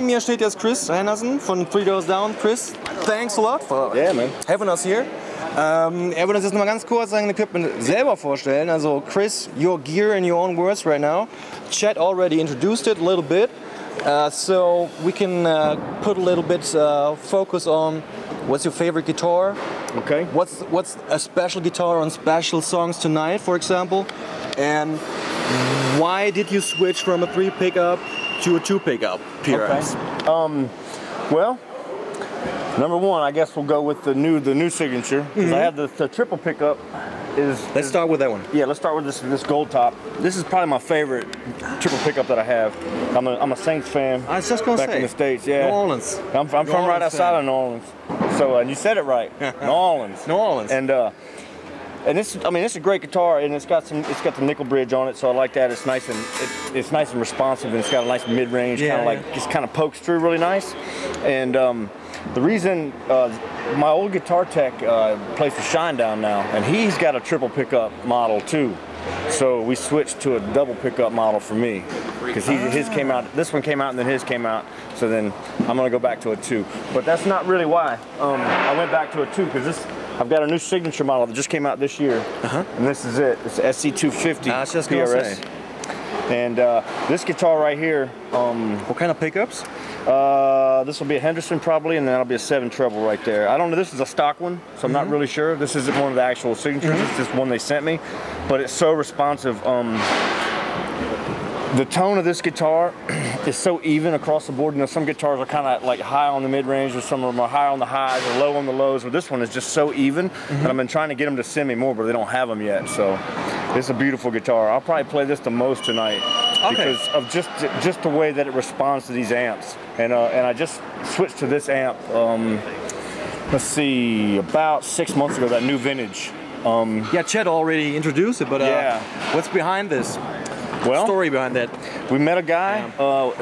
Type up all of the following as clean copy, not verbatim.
mir steht jetzt Chris Henderson von 3 Doors Down. Chris, thanks a lot for having us here. Er würde uns jetzt mal ganz kurz sein Equipment selber vorstellen. Also Chris, your gear in your own words right now. Chad already introduced it a little bit. So we can put a little bit focus on what's your favorite guitar. Okay. What's a special guitar on special songs tonight, for example, and why did you switch from a 3 pickup to a 2 pickup PRS? Okay. Well, number one, I guess we'll go with the new signature. I have the triple pickup. Let's start with that one. Yeah, let's start with this gold top. This is probably my favorite triple pickup that I have. I'm a Saints fan. I was just gonna back say, in the States. Yeah, New Orleans. I'm from right outside of New Orleans. So and you said it right, New Orleans. New Orleans. And this, I mean, it's a great guitar, and it's got the nickel bridge on it, so I like that. It's nice and it's nice and responsive, and it's got a nice mid-range, kind of like just kind of pokes through really nice. And the reason my old guitar tech plays with Shinedown now, and he's got a triple pickup model too. So we switched to a double pickup model for me because his came out. This one came out, and then his came out. So then I'm gonna go back to a 2. But that's not really why. I went back to a 2 because I've got a new signature model that just came out this year, and this is it. It's SC250 PRS. And this guitar right here. What kind of pickups? This will be a Henderson probably, and then that'll be a 7 treble right there. I don't know. This is a stock one, so I'm not really sure. This isn't one of the actual signatures. It's just one they sent me, but it's so responsive. The tone of this guitar is so even across the board. You know, some guitars are kind of like high on the mid-range, or some of them are high on the highs or low on the lows, but this one is just so even. And I've been trying to get them to send me more, but they don't have them yet. So it's a beautiful guitar. I'll probably play this the most tonight because of just the way that it responds to these amps. And I just switched to this amp, let's see, about 6 months ago, that new vintage. Yeah, Chad already introduced it, but what's behind this? Well, story behind that. We met a guy.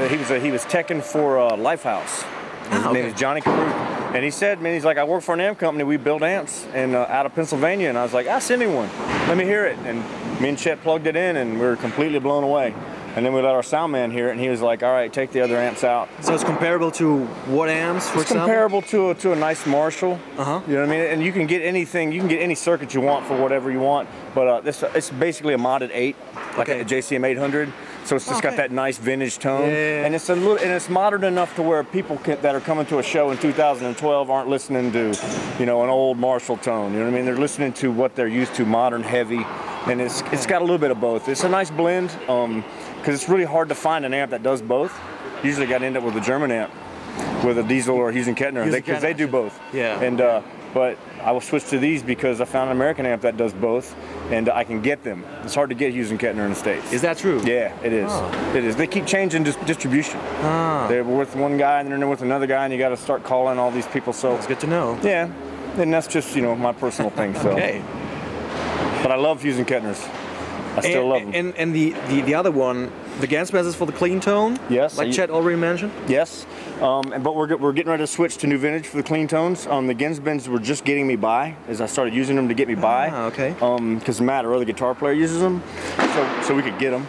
He was teching for Lifehouse. His name is Johnny Caruth. And he said, man, he's like, I work for an amp company. We build amps and out of Pennsylvania. And I was like, send me one. Let me hear it. And me and Chet plugged it in, and we were completely blown away. And then we let our sound man hear it, and he was like, all right, take the other amps out. So it's comparable to what amps, for example? It's comparable to a nice Marshall. You know what I mean? And you can get anything, you can get any circuit you want for whatever you want. But it's basically a modded 8, like a JCM 800. So it's just got that nice vintage tone. And it's it's modern enough to where people that are coming to a show in 2012 aren't listening to, you know, an old Marshall tone. You know what I mean? They're listening to what they're used to, modern, heavy. And it's got a little bit of both. It's a nice blend. Because it's really hard to find an amp that does both. Usually got to end up with a German amp, with a diesel or a Hughes-Kettner, because they do both. And but I will switch to these because I found an American amp that does both, and I can get them. It's hard to get Hughes-Kettner in the States. Is that true? Yeah, it is. It is. They keep changing distribution. They're with one guy, and then they're with another guy, and you got to start calling all these people. So it's good to know. Yeah, and that's just, you know, my personal thing. So. But I love Hughes-Kettners. I still love them. And the other one, the Gansbass is for the clean tone? Yes. Like Chet already mentioned? Yes. But we're getting ready to switch to new vintage for the clean tones. The Gansbass were just getting me by as I started using them to get me by. Because Matt, our other guitar player, uses them. So we could get them.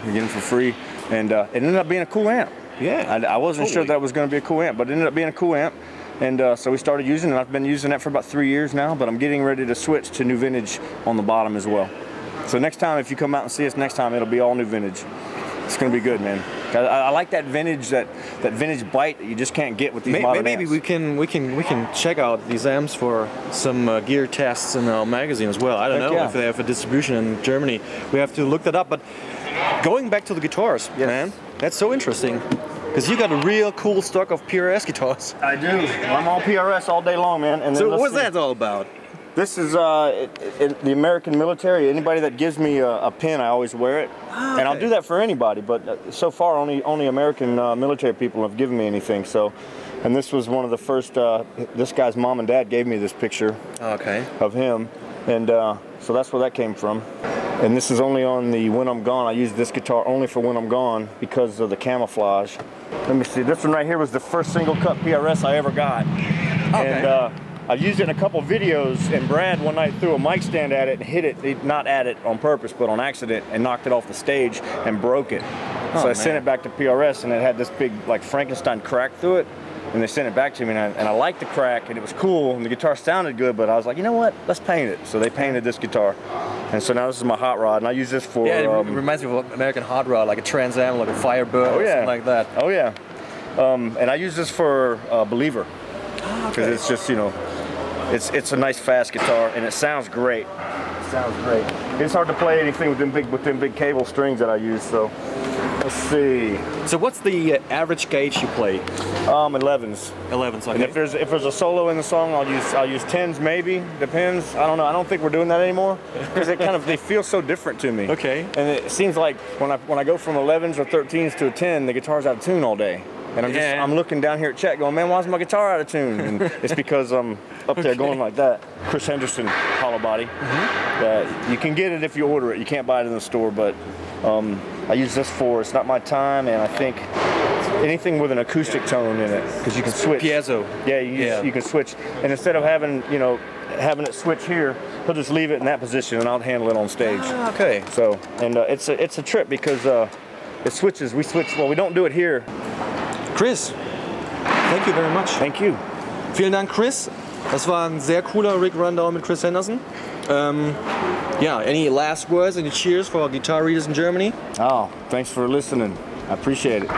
We get them for free. And it ended up being a cool amp. Yeah. I wasn't sure that was going to be a cool amp, but it ended up being a cool amp. And so we started using it. I've been using that for about 3 years now, but I'm getting ready to switch to new vintage on the bottom as well. So next time, if you come out and see us next time, it'll be all new vintage. It's gonna be good, man. I like that vintage, that vintage bite that you just can't get with these modern amps. Maybe we can check out these amps for some gear tests in our magazine as well. I don't know if they have a distribution in Germany. We have to look that up. But going back to the guitars, man, that's so interesting. Because you got a real cool stock of PRS guitars. I do. I'm all PRS all day long, man. And so what's that all about? This is the American military. Anybody that gives me a pin, I always wear it. And I'll do that for anybody, but so far only American military people have given me anything. So, and this was one of the first, this guy's mom and dad gave me this picture of him. And so that's where that came from. And this is only on the When I'm Gone. I use this guitar only for When I'm Gone because of the camouflage. Let me see, this one right here was the first single cut PRS I ever got. And I've used it in a couple videos, and Brad one night threw a mic stand at it and hit it, not at it on purpose, but on accident, and knocked it off the stage and broke it. So I sent it back to PRS, and it had this big, like, Frankenstein crack through it, and they sent it back to me, and I liked the crack, and it was cool, and the guitar sounded good, but I was like, you know what, let's paint it. So they painted this guitar, and so now this is my hot rod, and I use this for... Yeah, it reminds me of American hot rod, like a Trans Am, like a Firebird, or something like that. Oh yeah. And I use this for Believer, because it's just, you know, it's a nice fast guitar, and it sounds great. It sounds great. It's hard to play anything with them big cable strings that I use. So let's see. So what's the average gauge you play? 11s. 11s. Okay. And if there's a solo in the song, I'll use 10s maybe. Depends. I don't know. I don't think we're doing that anymore because they feel so different to me. Okay. And it seems like when I go from 11s or 13s to a 10, the guitar's out of tune all day. And I'm looking down here at Chet going, man, why is my guitar out of tune? And it's because I'm up there going like that. Chris Henderson hollow body. You can get it if you order it. You can't buy it in the store, but I use this for It's Not My Time, and I think anything with an acoustic tone in it, because you can switch. Piezo. Yeah, you can switch. And instead of having it switch here, he'll just leave it in that position, and I'll handle it on stage. Okay. So, and it's a trip because it switches. We switch. Well, we don't do it here. Chris, thank you very much. Thank you. Vielen Dank, Chris. Das war ein sehr cooler Rig Rundown mit Chris Henderson. Yeah, any last words, any cheers for our guitar readers in Germany? Oh, thanks for listening. I appreciate it.